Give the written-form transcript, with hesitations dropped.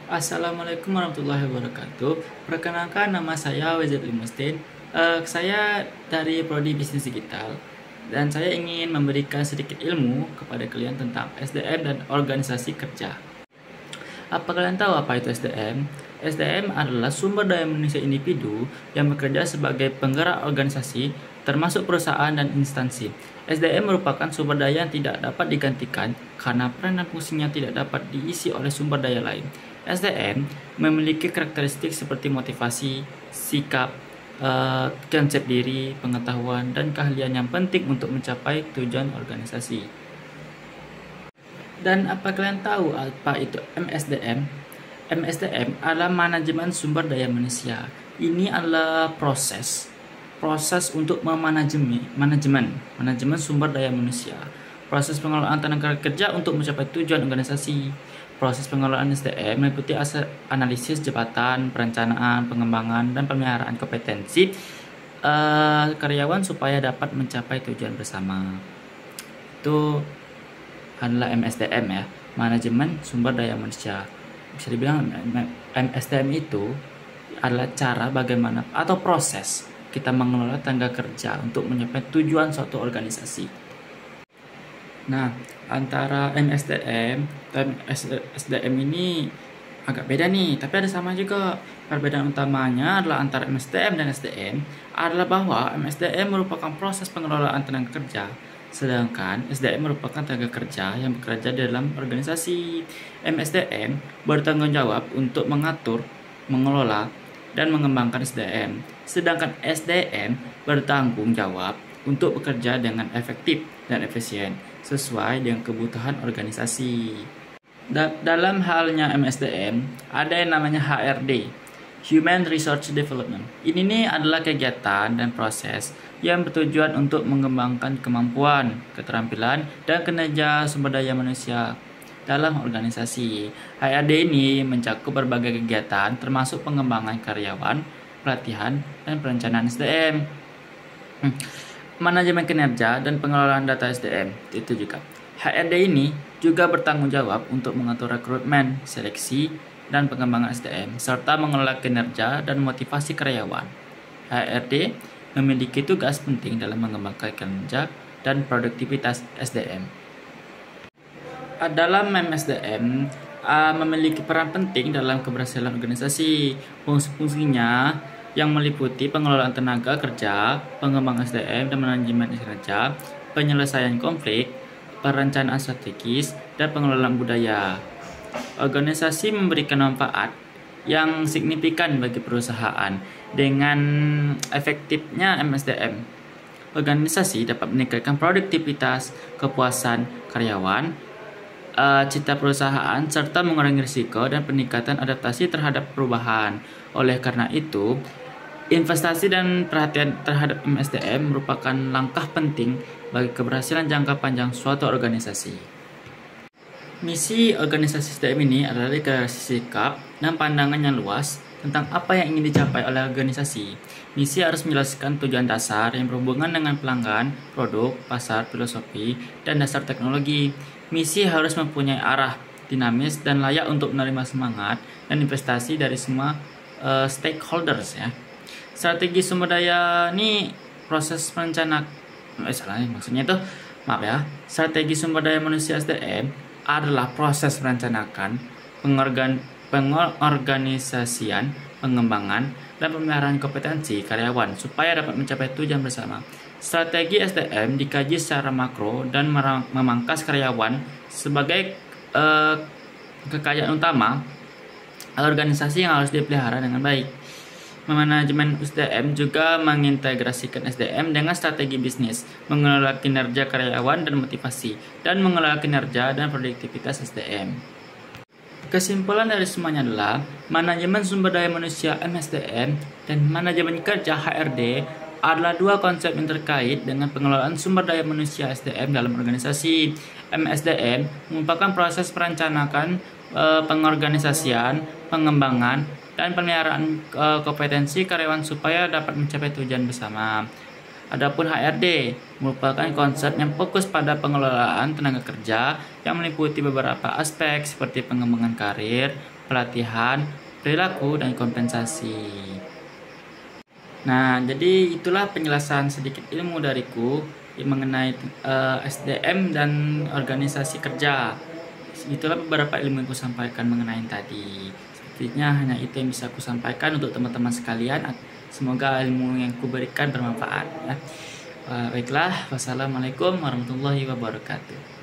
Assalamualaikum warahmatullahi wabarakatuh. Perkenalkan, nama saya Wezid Limustin. Saya dari Prodi Bisnis Digital dan saya ingin memberikan sedikit ilmu kepada kalian tentang SDM dan organisasi kerja. Apa kalian tahu apa itu SDM? SDM adalah sumber daya manusia individu yang bekerja sebagai penggerak organisasi, termasuk perusahaan dan instansi. SDM merupakan sumber daya yang tidak dapat digantikan karena peran dan fungsinya tidak dapat diisi oleh sumber daya lain. SDM memiliki karakteristik seperti motivasi, sikap, konsep diri, pengetahuan, dan keahlian yang penting untuk mencapai tujuan organisasi. Dan apa kalian tahu apa itu MSDM? MSDM adalah manajemen sumber daya manusia. Ini adalah proses untuk manajemen sumber daya manusia. Proses pengelolaan tenaga kerja untuk mencapai tujuan organisasi. Proses pengelolaan SDM meliputi analisis jabatan, perencanaan, pengembangan, dan pemeliharaan kompetensi karyawan supaya dapat mencapai tujuan bersama. Itu adalah MSDM ya, manajemen sumber daya manusia. Bisa dibilang MSDM itu adalah cara bagaimana atau proses kita mengelola tenaga kerja untuk mencapai tujuan suatu organisasi. Nah, antara MSDM dan SDM ini agak beda nih, tapi ada sama juga. Perbedaan utamanya adalah antara MSDM dan SDM adalah bahwa MSDM merupakan proses pengelolaan tenaga kerja, sedangkan SDM merupakan tenaga kerja yang bekerja dalam organisasi. MSDM bertanggung jawab untuk mengatur, mengelola, dan mengembangkan SDM, sedangkan SDM bertanggung jawab untuk bekerja dengan efektif dan efisien sesuai dengan kebutuhan organisasi. Dalam halnya MSDM, ada yang namanya HRD, Human Resource Development. Ini nih adalah kegiatan dan proses yang bertujuan untuk mengembangkan kemampuan, keterampilan, dan kinerja sumber daya manusia dalam organisasi. HRD ini mencakup berbagai kegiatan termasuk pengembangan karyawan, pelatihan, dan perencanaan SDM. Manajemen kinerja dan pengelolaan data SDM itu juga. HRD ini juga bertanggung jawab untuk mengatur rekrutmen, seleksi, dan pengembangan SDM serta mengelola kinerja dan motivasi karyawan. HRD memiliki tugas penting dalam mengembangkan kinerja dan produktivitas SDM. Dalam MSDM memiliki peran penting dalam keberhasilan organisasi. Fungsinya yang meliputi pengelolaan tenaga kerja, pengembangan SDM dan manajemen kinerja, penyelesaian konflik, perencanaan strategis, dan pengelolaan budaya. Organisasi memberikan manfaat yang signifikan bagi perusahaan dengan efektifnya MSDM. Organisasi dapat meningkatkan produktivitas, kepuasan karyawan, citra perusahaan, serta mengurangi risiko dan peningkatan adaptasi terhadap perubahan. Oleh karena itu, investasi dan perhatian terhadap MSDM merupakan langkah penting bagi keberhasilan jangka panjang suatu organisasi. Misi organisasi SDM ini adalah deklarasi sikap dan pandangan yang luas tentang apa yang ingin dicapai oleh organisasi. Misi harus menjelaskan tujuan dasar yang berhubungan dengan pelanggan, produk, pasar, filosofi, dan dasar teknologi. Misi harus mempunyai arah dinamis dan layak untuk menerima semangat dan investasi dari semua stakeholders ya. Strategi sumber daya ini proses strategi sumber daya manusia SDM adalah proses merencanakan, pengorganisasian, pengembangan, dan pemeliharaan kompetensi karyawan supaya dapat mencapai tujuan bersama. Strategi SDM dikaji secara makro dan memangkas karyawan sebagai kekayaan utama organisasi yang harus dipelihara dengan baik. Manajemen SDM juga mengintegrasikan SDM dengan strategi bisnis, mengelola kinerja karyawan dan motivasi, dan mengelola kinerja dan produktivitas SDM. Kesimpulan dari semuanya adalah manajemen sumber daya manusia MSDM dan manajemen kerja HRD adalah dua konsep yang terkait dengan pengelolaan sumber daya manusia SDM dalam organisasi. MSDM merupakan proses perencanaan, pengorganisasian, pengembangan, dan pemeliharaan kompetensi karyawan supaya dapat mencapai tujuan bersama. Adapun HRD merupakan konsep yang fokus pada pengelolaan tenaga kerja yang meliputi beberapa aspek seperti pengembangan karir, pelatihan, perilaku, dan kompensasi. Nah, jadi itulah penjelasan sedikit ilmu dariku mengenai SDM dan organisasi kerja. Itulah beberapa ilmu yang aku sampaikan mengenai tadi. Sepertinya hanya itu yang bisa aku sampaikan untuk teman-teman sekalian. Semoga ilmu yang kuberikan bermanfaat. Ya. Baiklah, wassalamualaikum warahmatullahi wabarakatuh.